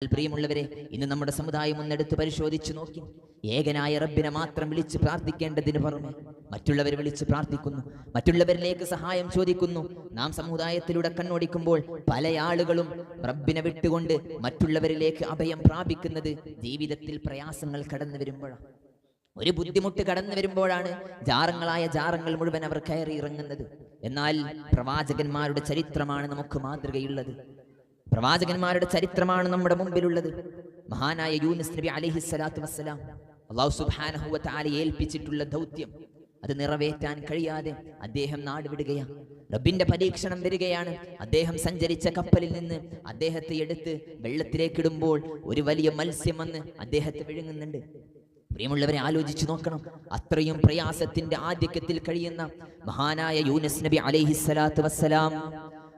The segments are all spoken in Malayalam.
പ്രിയമുള്ളവരെ, ഇന്ന് നമ്മുടെ സമുദായം ഒന്നെടുത്ത് പരിശോധിച്ചു നോക്കി. ഏകനായ റബ്ബിനെ മാത്രം വിളിച്ച് പ്രാർത്ഥിക്കേണ്ടതിന് പുറമെ മറ്റുള്ളവരെ വിളിച്ച് പ്രാർത്ഥിക്കുന്നു, മറ്റുള്ളവരിലേക്ക് സഹായം ചോദിക്കുന്നു. നാം സമുദായത്തിലൂടെ കണ്ണോടിക്കുമ്പോൾ പല ആളുകളും റബ്ബിനെ വിട്ടുകൊണ്ട് മറ്റുള്ളവരിലേക്ക് അഭയം പ്രാപിക്കുന്നത് ജീവിതത്തിൽ പ്രയാസങ്ങൾ കടന്നു വരുമ്പോഴാണ്. ഒരു ബുദ്ധിമുട്ട് കടന്നു വരുമ്പോഴാണ് ജാറങ്ങളായ ജാറങ്ങൾ മുഴുവൻ അവർ കയറി ഇറങ്ങുന്നത്. എന്നാൽ പ്രവാചകന്മാരുടെ ചരിത്രമാണ് നമുക്ക് മാതൃകയുള്ളത്. പ്രവാചകന്മാരുടെ ചരിത്രമാണ് നമ്മുടെ മുമ്പിലുള്ളത്. മഹാനായ യൂനുസ് നബി അലൈഹിസ്സലാത്തു വസ്സലാം അല്ലാഹു സുബ്ഹാനഹു വ തആല ഏൽപ്പിച്ചിട്ടുള്ള ദൗത്യം അത് നിറവേറ്റാൻ കഴിയാതെ അദ്ദേഹം നാടുവിടുകയാണ്. റബ്ബിന്റെ പരീക്ഷണം വരികയാണ്. അദ്ദേഹം സഞ്ചരിച്ച കപ്പലിൽ നിന്ന് അദ്ദേഹത്തെ എടുത്ത് വെള്ളത്തിലേക്കിടുമ്പോൾ ഒരു വലിയ മത്സ്യം വന്ന് അദ്ദേഹത്തെ വിഴുങ്ങുന്നുണ്ട്. പ്രിയമുള്ളവരെ, ആലോചിച്ചു നോക്കണം. അത്രയും പ്രയാസത്തിന്റെ ആധിക്യത്തിൽ കഴിയുന്ന മഹാനായ യൂനുസ് നബി അലൈഹിസ്സലാത്തു വസ്സലാം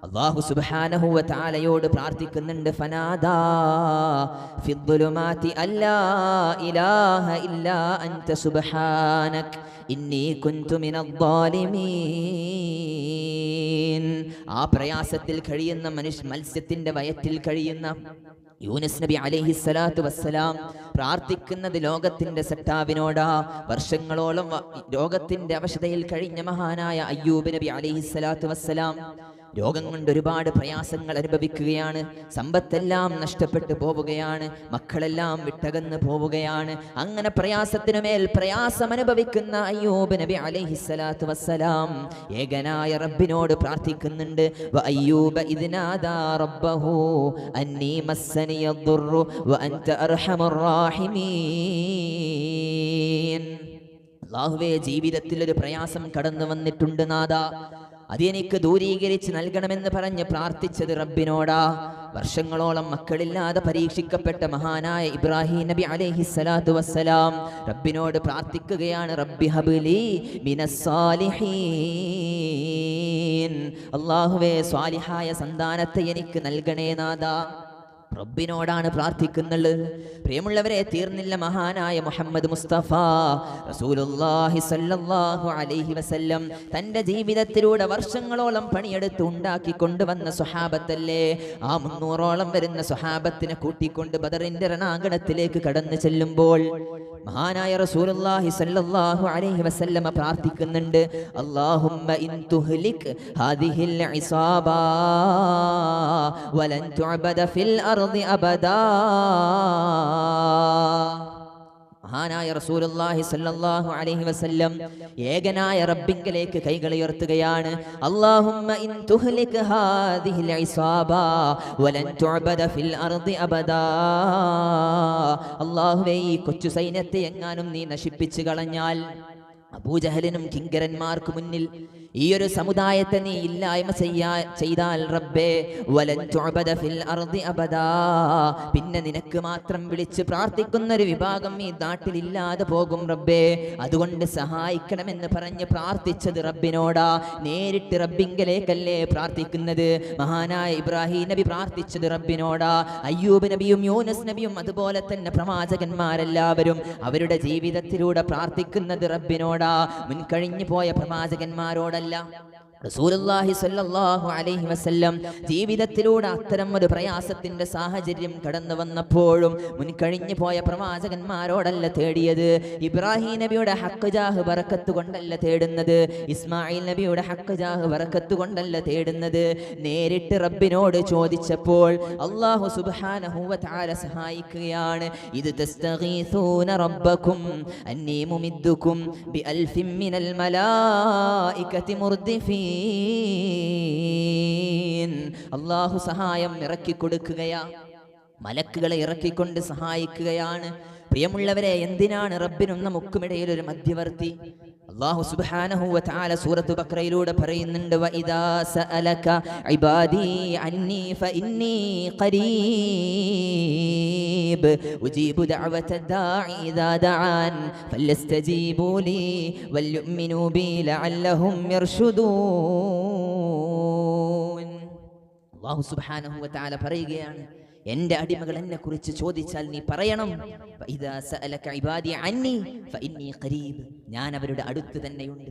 അല്ലാഹു സുബ്ഹാനഹു വ തആലയോട് പ്രാർത്ഥിക്കുന്നുണ്ട്. ഫനാദാ ഫിദ്ദുലുമാതി അല്ലാ ഇലാഹ ഇല്ലാ അൻത സുബ്ഹാനക ഇന്നി കുൻതു മിനദ്ദാലിമീൻ. ആ പ്രയാസത്തിൽ കഴിയുന്ന മത്സ്യത്തിന്റെ വയറ്റിൽ കഴിയുന്ന യൂനുസ് നബി അലൈഹിസ്സലാത്തു വസ്സലാം പ്രാർത്ഥിക്കുന്നത് ലോകത്തിന്റെ സട്ടാവിനോടാ. വർഷങ്ങളോളം രോഗത്തിന്റെ അവശതയിൽ കഴിഞ്ഞ മഹാനായ അയ്യൂബ് നബി അലൈഹിസ്സലാത്തു വസ്സലാം രോഗം കൊണ്ട് ഒരുപാട് പ്രയാസങ്ങൾ അനുഭവിക്കുകയാണ്. സമ്പത്തെല്ലാം നഷ്ടപ്പെട്ടു പോവുകയാണ്. മക്കളെല്ലാം വിട്ടകന്ന് പോവുകയാണ്. അങ്ങനെ പ്രയാസത്തിനുമേൽ പ്രയാസം അനുഭവിക്കുന്ന അയ്യൂബ് നബി അലൈഹിസ്സലാത്തു വസ്സലാം ഏകനായ റബ്ബിനോട് പ്രാർത്ഥിക്കുന്നുണ്ട്. വ അയ്യൂബ ഇദ് നാദാ റബ്ബഹു അന്നീ മസ്സനിയദ്ദുർറു വ അൻത അർഹമുർ റാഹിമീൻ. അല്ലാഹുവേ, ജീവിതത്തിൽ ഒരു പ്രയാസം കടന്നു വന്നിട്ടുണ്ട് നാദാ, അതെനിക്ക് ദൂരീകരിച്ച് നൽകണമെന്ന് പറഞ്ഞ് പ്രാർത്ഥിച്ചത് റബ്ബിനോടാ. വർഷങ്ങളോളം മക്കളില്ലാതെ പരീക്ഷിക്കപ്പെട്ട മഹാനായ ഇബ്രാഹിം നബി അലൈഹിസ്സലാത്തു വസ്സലാം റബ്ബിനോട് പ്രാർത്ഥിക്കുകയാണ്. റബ്ബി ഹബ്ലി മിനസ്സാലിഹീൻ. അല്ലാഹുവേ, സ്വാലിഹായ സന്താനത്തെ എനിക്ക് നൽകണേ നാദാ. റബ്ബിനോടാണ് പ്രാർത്ഥിക്കുന്നത്. പ്രിയമുള്ളവരെ, തീർന്നില്ല. മഹാനായ മുഹമ്മദ് മുസ്തഫ റസൂലുള്ളാഹി സ്വല്ലല്ലാഹു അലൈഹി വസല്ലം തന്റെ ജീവിതത്തിലൂടെ വർഷങ്ങളോളം പണിയെടുത്ത് ഉണ്ടാക്കി കൊണ്ടുവന്ന സ്വഹാബത്തല്ലേ. ആ 300ഓളം വരുന്ന സ്വഹാബത്തിനെ കൂട്ടിക്കൊണ്ട് ബദറിന്റെ രണാങ്കണത്തിലേക്ക് കടന്നു ചെല്ലുമ്പോൾ മഹാനായ റസൂലുള്ളാഹി സ്വല്ലല്ലാഹു അലൈഹി വസല്ലം പ്രാർത്ഥിക്കുന്നുണ്ട്. അല്ലാഹുമ്മ ഇൻ തുഹ്ലിക് ഹാദിഹിൽ ഇസാബാ വലൻ തുഅബദ ഫിൽ അർദി അബദാ. മഹാനായ റസൂലുള്ളാഹി സ്വല്ലല്ലാഹു അലൈഹി വസല്ലം ഏകനായ റബ്ബിങ്കലേക്ക് കൈകൾ ഉയർത്തുകയാണ്. അല്ലാഹുമ്മ ഇൻ തുഹ്ലിക് ഹാദിഹിൽ ഇസാബാ വലൻ തുഅബദ ഫിൽ അർദി അബദാ. അല്ലാഹുവേ, ഈ കൊച്ചു സൈന്യത്തെ എങ്ങാനും നീ നശിപ്പിച്ചു കളഞ്ഞാൽ അബൂജഹലിനും കിങ്കരന്മാർക്ക് മുന്നിൽ ഈ ഒരു സമുദായത്തെ നീ ഇല്ലായ്മ ചെയ്താൽ റബ്ബേ വലൻ തുഅബദ ഫിൽ അർദി അബദാ, പിന്നെ നിനക്ക് മാത്രം വിളിച്ച് പ്രാർത്ഥിക്കുന്ന ഒരു വിഭാഗം ഈ നാട്ടിൽ ഇല്ലാതെ പോകും റബ്ബേ. അതുകൊണ്ട് സഹായിക്കണമെന്ന് പറഞ്ഞ് പ്രാർത്ഥിച്ചത് റബ്ബിനോടാ. നേരിട്ട് റബ്ബിങ്കലേക്കല്ലേ പ്രാർത്ഥിക്കുന്നത്. മഹാനായ ഇബ്രാഹിം നബി പ്രാർത്ഥിച്ചത് റബ്ബിനോടാ. അയ്യൂബ് നബിയും യൂനുസ് നബിയും അതുപോലെ തന്നെ പ്രവാചകന്മാരെല്ലാവരും അവരുടെ ജീവിതത്തിലൂടെ പ്രാർത്ഥിക്കുന്നത് റബ്ബിനോടാ. മുൻകഴിഞ്ഞു പോയ പ്രവാചകന്മാരോടല്ല. റസൂലുള്ളാഹി സ്വല്ലല്ലാഹു അലൈഹി വസല്ലം ജീവിതത്തിലൂടെ അത്തരം ഒരു പ്രയാസത്തിന്റെ സാഹചര്യം കടന്നു വന്നപ്പോഴും മുൻകഴിഞ്ഞു പോയ പ്രവാചകന്മാരോടല്ല തേടിയത്. ഇബ്രാഹിം നബിയുടെ ഹക്ക് ജാഹ് ബറക്കത്ത് കൊണ്ടല്ല തേടുന്നത്. ഇസ്മായിൽ നബിയുടെ ഹക്ക് ജാഹ് ബറക്കത്ത് കൊണ്ടല്ല തേടുന്നത്. നേരിട്ട് റബ്ബിനോട് ചോദിച്ചപ്പോൾ അല്ലാഹു സുബ്ഹാനഹു വ തആല സഹായിക്കുകയാണ്. ഇത് തസ്തഗീസൂന റബ്ബക്കും അന്നീ മുമിദ്ദുക്കും ബിഅൽഫിൻ മിനൽ മലായികതി മുർദിഫീൻ. അല്ലാഹു സഹായം ഇറക്കി കൊടുക്കുകയാ, മലക്കുകളെ ഇറക്കിക്കൊണ്ട് സഹായിക്കുകയാണ്. പ്രിയമുള്ളവരെ, എന്തിനാണ് റബ്ബിനും നമുക്കുമിടയിൽ ഒരു മധ്യവർത്തി? അല്ലാഹു സുബ്ഹാനഹു വ തആല സൂറത്ത് ബഖറയിലൂടെ പറയുന്നുണ്ട്. വഇദാ സഅലക ഇബാദി അന്നി ഫഇന്നി ഖരീബ് ഉജീബു ദഅവത ദാഇ ഇദാ ദഅൻ ഫലസ്തജീബു ലി വൽയുഅ്മിനൂ ബി ലഅല്ലഹും യർഷുദൂൻ. അല്ലാഹു സുബ്ഹാനഹു വ തആല പറയുകയാണ്, എന്റെ അടിമകൾ എന്നെ കുറിച്ച് ചോദിച്ചാൽ നീ പറയണം, ഞാൻ അവരുടെ അടുത്ത് തന്നെയുണ്ട്.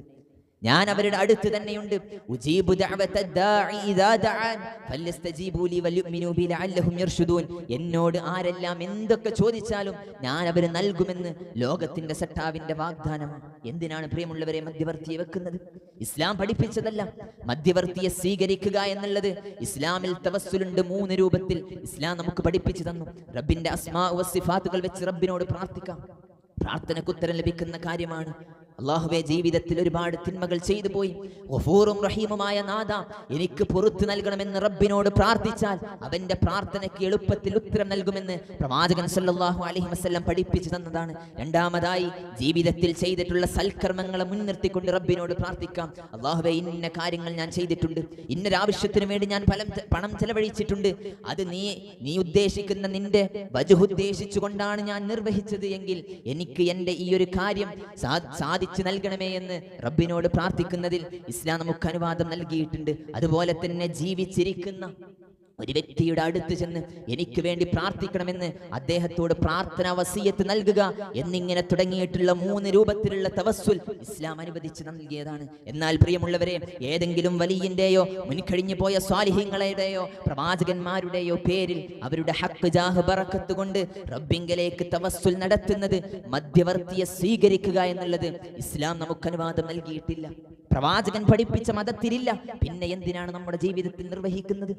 ഞാൻ അവരുടെ അടുത്ത് തന്നെയുണ്ട്. ഉജീബു ദഅവത ദാഇ ഇദാ ദഅൻ ഫല്യസ്തജീബു ലി വൽയുമിനു ബി ലഅല്ലഹും യർഷുദൂൻ. എന്നോട് ആരെല്ലാം എന്തൊക്കെ ചോദിച്ചാലും ഞാൻ അവര് നൽകുമെന്ന് ലോകത്തിന്റെ സട്ടാവിന്റെ വാഗ്ദാനമാണ്. എന്തിനാണ് പ്രിയമുള്ളവരെ മധ്യവർത്തിയെ വെക്കുന്നത്? ഇസ്ലാം പഠിപ്പിച്ചതല്ല. മധ്യവർത്തിയെ സ്വീകരിക്കുക എന്നുള്ളത് ഇസ്ലാമിൽ തവസ്സുലുണ്ട് 3 രൂപത്തിൽ ഇസ്ലാം നമുക്ക് പഠിപ്പിച്ചു തന്നു. റബ്ബിന്റെ അസ്മാ വ സിഫാത്തുകൾ വെച്ച് റബ്ബിനോട് പ്രാർത്ഥിക്കാം. പ്രാർത്ഥനയ്ക്ക് ഉത്തരം ലഭിക്കുന്ന കാര്യമാണ്. അല്ലാഹുവേ, ജീവിതത്തിൽ ഒരുപാട് തിന്മകൾ ചെയ്തു പോയി, ഗഫൂറും റഹീമുമായ നാഥ എനിക്ക് പുറത്തു നൽകണമെന്ന് റബ്ബിനോട് പ്രാർത്ഥിച്ചാൽ അവന്റെ പ്രാർത്ഥനയ്ക്ക് എളുപ്പത്തിൽ ഉത്തരം നൽകുമെന്ന് പ്രവാചകൻ സല്ലല്ലാഹു അലൈഹി വസല്ലം പഠിപ്പിച്ചു തന്നതാണ്. രണ്ടാമതായി, ജീവിതത്തിൽ ചെയ്തിട്ടുള്ള സൽക്കർമ്മങ്ങളെ മുൻനിർത്തിക്കൊണ്ട് റബ്ബിനോട് പ്രാർത്ഥിക്കാം. അല്ലാഹുവേ, ഇന്ന കാര്യങ്ങൾ ഞാൻ ചെയ്തിട്ടുണ്ട്, ഇന്നൊരാവശ്യത്തിന് വേണ്ടി ഞാൻ പണം ചെലവഴിച്ചിട്ടുണ്ട്, അത് നീ ഉദ്ദേശിക്കുന്ന നിന്റെ വജ്ഹ് ഉദ്ദേശിച്ചുകൊണ്ടാണ് ഞാൻ നിർവഹിച്ചത് എങ്കിൽ എനിക്ക് എന്റെ ഈ ഒരു കാര്യം സാധിച്ചു നൽകണമേ എന്ന് റബ്ബിനോട് പ്രാർത്ഥിക്കുന്നതിൽ ഇസ്ലാം നമുക്ക് അനുവാദം നൽകിയിട്ടുണ്ട്. അതുപോലെ തന്നെ ജീവിച്ചിരിക്കുന്ന ഒരു വ്യക്തിയുടെ അടുത്ത് ചെന്ന് എനിക്ക് വേണ്ടി പ്രാർത്ഥിക്കണമെന്ന് അദ്ദേഹത്തോട് പ്രാർത്ഥനാ വസിയത്ത് നൽകുക എന്നിങ്ങനെ തുടങ്ങിയിട്ടുള്ള 3 രൂപത്തിലുള്ള തവസ്സുൽ ഇസ്ലാം അനുവദിച്ച് നൽകിയതാണ്. എന്നാൽ പ്രിയമുള്ളവരെ, ഏതെങ്കിലും വലിയന്റെയോ മുൻകഴിഞ്ഞു പോയ സ്വാലിഹീങ്ങളുടെയോ പ്രവാചകന്മാരുടെയോ പേരിൽ അവരുടെ ഹക്ക് ജാഹ് ബറക്കത്ത് കൊണ്ട് റബ്ബിങ്കലേക്ക് തവസ്സുൽ നടത്തുന്നത്, മധ്യവർത്തിയെ സ്വീകരിക്കുക എന്നുള്ളത് ഇസ്ലാം നമുക്ക് അനുവാദം നൽകിയിട്ടില്ല. പ്രവാചകൻ പഠിപ്പിച്ച മതത്തിലില്ല. പിന്നെ എന്തിനാണ് നമ്മുടെ ജീവിതത്തിൽ നിർവഹിക്കുന്നത്?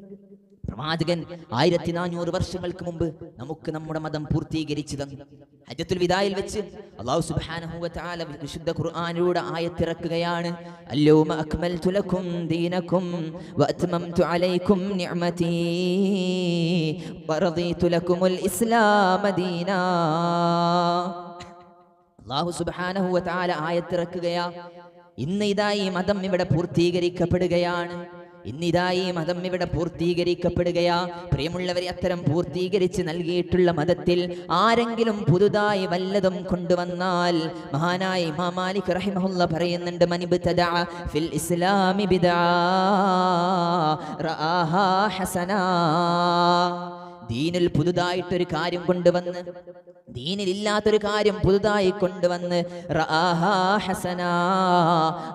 പ്രവാചകൻ 1400 വർഷങ്ങൾക്ക് മുമ്പ് നമുക്ക് നമ്മുടെ മതം പൂർത്തീകരിച്ചു തന്നു. ഹജ്ജത്തുൽ വിദായിൽ വെച്ച് അല്ലാഹു സുബ്ഹാനഹു വ തആല വിശുദ്ധ ഖുർആനിലൂടെ ആയത്തിറക്കുകയാണ്. അൽയൗമ അക്മൽതു ലക്കും ദീനക്കും വഅത്മംതു അലൈക്കും നിഅമതി വറദീതു ലക്കുമുൽ ഇസ്ലാമ ദീനാ. അല്ലാഹു സുബ്ഹാനഹു വ തആല ആയത്തിറക്കുകയാ. ഇന്ന് ഇതാ ഈ മതം ഇവിടെ പൂർത്തീകരിക്കപ്പെടുകയാണ്. ഇന്നിതായി മതം ഇവിടെ പൂർത്തീകരിക്കപ്പെടുകയാ. പ്രിയമുള്ളവരെ, അത്തരം പൂർത്തീകരിച്ച് നൽകിയിട്ടുള്ള മതത്തിൽ ആരെങ്കിലും പുതുതായി വല്ലതും കൊണ്ടുവന്നാൽ, മഹാനായ ഇമാം മാലിക് റഹിമഹുല്ലാഹ് പറയുന്നുണ്ട്, മനിബ്തദഅ ഫിൽ ഇസ്ലാമി ബിദ്അ റആഹാ ഹസനാ. ദീനിൽ പുതുതായിട്ടൊരു കാര്യം കൊണ്ടുവന്ന്, ദീനിലില്ലാത്തൊരു കാര്യം പുതുതായി കൊണ്ടുവന്ന് റആഹാ ഹസനാ,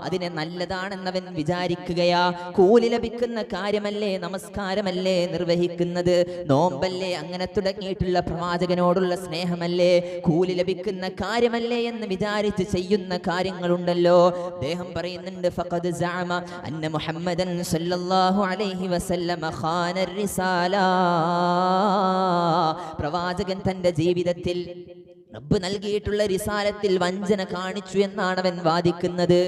അതിനെ നല്ലതാണെന്നവൻ വിചാരിക്കുകയാ. കൂലി ലഭിക്കുന്ന കാര്യമല്ലേ, നമസ്കാരമല്ലേ നിർവഹിക്കുന്നത്, നോമ്പല്ലേ, അങ്ങനെ തുടങ്ങിയിട്ടുള്ള പ്രവാചകനോടുള്ള സ്നേഹമല്ലേ, കൂലി ലഭിക്കുന്ന കാര്യമല്ലേ എന്ന് വിചാരിച്ച് ചെയ്യുന്ന കാര്യങ്ങളുണ്ടല്ലോ. അദ്ദേഹം പറയുന്നുണ്ട്, ഫഖദ് സഅമ അന്ന മുഹമ്മദൻ സല്ലല്ലാഹു അലൈഹി വസല്ലം ഖാന റിസാല. പ്രവാചകൻ തന്റെ ജീവിതത്തിൽ റബ്ബ് നൽകിയിട്ടുള്ള റിസാലത്തിൽ വഞ്ചന കാണിച്ചു എന്നാണ് അവൻ വാദിക്കുന്നത്.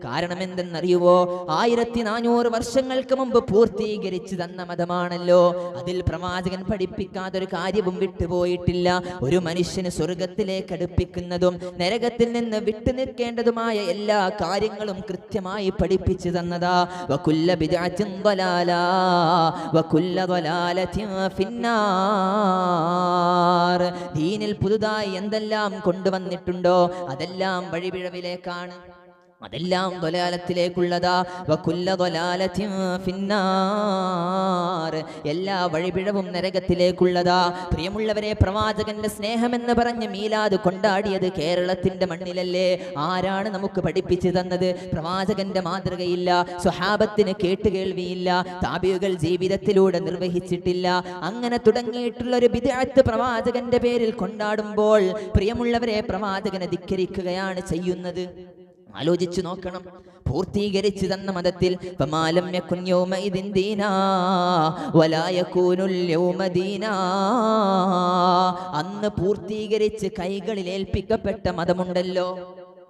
കാരണം എന്തെന്നറിയുവോ? 1400 വർഷങ്ങൾക്ക് മുമ്പ് പൂർത്തീകരിച്ചു തന്ന മതമാണല്ലോ. അതിൽ പ്രവാചകൻ പഠിപ്പിക്കാതൊരു കാര്യവും വിട്ടുപോയിട്ടില്ല. ഒരു മനുഷ്യന് സ്വർഗത്തിലേക്ക് അടുപ്പിക്കുന്നതും നരകത്തിൽ നിന്ന് വിട്ടു നിൽക്കേണ്ടതുമായ എല്ലാ കാര്യങ്ങളും കൃത്യമായി പഠിപ്പിച്ചു തന്നതാ. വകുല്ല ബിദ്അത്തിൻ ളലാല വകുല്ല ളലാലത്തിൻ ഫിന്നാർ. ദീനിൽ പുതുതായി എന്തെല്ലാം കൊണ്ടുവന്നിട്ടുണ്ടോ അതെല്ലാം വഴിപിഴവിലേക്കാണ്, അതെല്ലാം ളലാലത്തിലേക്കുള്ളതാ. വകുല്ല ളലാലത്തിൻ ഫിന്നാർ. എല്ലാ വഴിപിഴവും നരകത്തിലേക്കുള്ളതാ. പ്രിയമുള്ളവരെ, പ്രവാചകന്റെ സ്നേഹമെന്ന് പറഞ്ഞ് മീലാദ് കൊണ്ടാടിയത് കേരളത്തിന്റെ മണ്ണിലല്ലേ? ആരാണ് നമുക്ക് പഠിപ്പിച്ചു തന്നത്? പ്രവാചകന്റെ മാതൃകയില്ല, സ്വഹാബത്തിന് കേട്ടുകേൾവിയില്ല, താബിഉകൾ ജീവിതത്തിലൂടെ നിർവഹിച്ചിട്ടില്ല. അങ്ങനെ തുടങ്ങിയിട്ടുള്ള ഒരു ബിദ്അത്ത് പ്രവാചകന്റെ പേരിൽ കൊണ്ടാടുമ്പോൾ പ്രിയമുള്ളവരെ, പ്രവാചകനെ ധിക്കരിക്കുകയാണ് ചെയ്യുന്നത്. ആലോചിച്ചു നോക്കണം. പൂർത്തീകരിച്ചു തന്ന മതത്തിൽ ഫമാലം യകുൻ യൗമഇദിൻ ദീനാ വലാ യകൂനുൽ യൗമ ദീനാ. അന്ന് പൂർത്തീകരിച്ച് കൈകളിൽ ഏൽപ്പിക്കപ്പെട്ട മതമുണ്ടല്ലോ,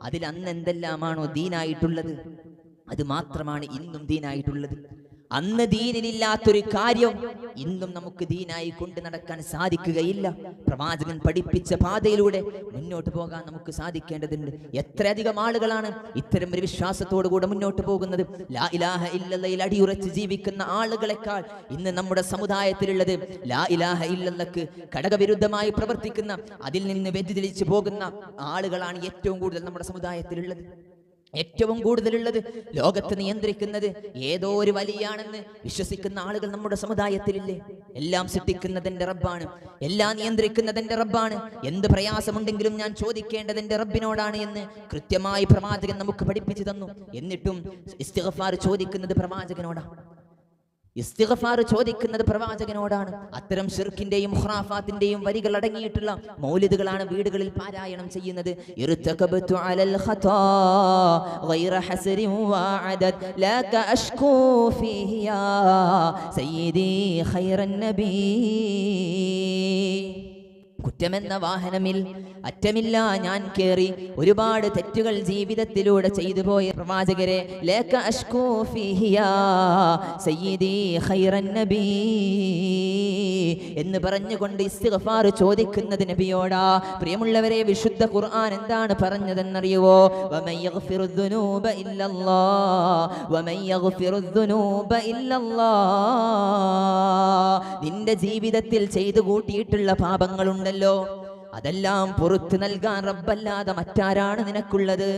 അതിൽ അന്ന് എന്തെല്ലാമാണോ ദീനായിട്ടുള്ളത് അത് മാത്രമാണ് ഇന്നും ദീനായിട്ടുള്ളത്. അന്ന് ദീനിലില്ലാത്തൊരു കാര്യം ഇന്നും നമുക്ക് ദീനായി കൊണ്ട് നടക്കാൻ സാധിക്കുകയില്ല. പ്രവാചകൻ പഠിപ്പിച്ച പാതയിലൂടെ മുന്നോട്ട് പോകാൻ നമുക്ക് സാധിക്കേണ്ടതുണ്ട്. എത്രയധികം ആളുകളാണ് ഇത്തരം ഒരു വിശ്വാസത്തോടുകൂടെ മുന്നോട്ട് പോകുന്നത്. ലാ ഇലാഹ ഇല്ലല്ലയിൽ അടിയുറച്ച് ജീവിക്കുന്ന ആളുകളെക്കാൾ ഇന്ന് നമ്മുടെ സമുദായത്തിലുള്ളത് ലാ ഇലാഹ ഇല്ലല്ലക്ക് ഘടകവിരുദ്ധമായി പ്രവർത്തിക്കുന്ന, അതിൽ നിന്ന് വ്യതിചലിച്ചു പോകുന്ന ആളുകളാണ് ഏറ്റവും കൂടുതൽ നമ്മുടെ സമുദായത്തിലുള്ളത്. ഏറ്റവും കൂടുതലുള്ളത്, ലോകത്തെ നിയന്ത്രിക്കുന്നത് ഏതോ ഒരു വലിയാണെന്ന് വിശ്വസിക്കുന്ന ആളുകൾ നമ്മുടെ സമുദായത്തിലില്ലേ? എല്ലാം സൃഷ്ടിക്കുന്നതിന്റെ റബ്ബാണ്, എല്ലാം നിയന്ത്രിക്കുന്നതിന്റെ റബ്ബാണ്, എന്ത് പ്രയാസമുണ്ടെങ്കിലും ഞാൻ ചോദിക്കേണ്ടതിന്റെ റബ്ബിനോടാണ് എന്ന് കൃത്യമായി പ്രവാചകൻ നമുക്ക് പഠിപ്പിച്ചു തന്നു. എന്നിട്ടും ഇസ്തിഗ്ഫാർ ചോദിക്കുന്നത് പ്രവാചകനോടാണ്, ഇസ്തിഗ്ഫാർ ചോദിക്കുന്നത് പ്രവാചകനോടാണ്. അത്തരം ശിർക്കിന്റെയും ഖുറാഫാത്തിന്റെയും വരികൾ അടങ്ങിയിട്ടുള്ള മൗലിദുകളാണ് വീടുകളിൽ പാരായണം ചെയ്യുന്നത്. ഇർതകബതു അലൽ ഖതാ ഗൈറ ഹസരിൻ വഅദദ് ലക അഷ്കൂ ഫീഹി യാ സയ്യിദി ഖൈറൻ നബി. കുറ്റമെന്ന വാഹനമിൽ അറ്റമില്ല ഞാൻ കേറി, ഒരുപാട് തെറ്റുകൾ ജീവിതത്തിലൂടെ ചെയ്തു പോയ പ്രവാചകരെ, ലക അഷ്കൂ ഫീഹി യാ സയ്യിദി ഖൈറൻ നബി എന്ന് പറഞ്ഞുകൊണ്ട് ഇസ്തിഗ്ഫാർ ചോദിക്കുന്നത് നബിയോടാ. പ്രിയമുള്ളവരെ, വിശുദ്ധ ഖുർആൻ എന്താണ് പറഞ്ഞതെന്നറിയുവോ? വമൻ യഗ്ഫിറുദ് ദുനൂബ ഇല്ലല്ലാഹ് വമൻ യഗ്ഫിറുദ് ദുനൂബ ഇല്ലല്ലാഹ്. നിന്റെ ജീവിതത്തിൽ ചെയ്തു കൂട്ടിയിട്ടുള്ള പാപങ്ങളുണ്ടല്ലോ, അതെല്ലാം പുറത്തു നൽകാൻ റബ്ബല്ലാതെ മറ്റാരാണ് നിനക്കുള്ളത്?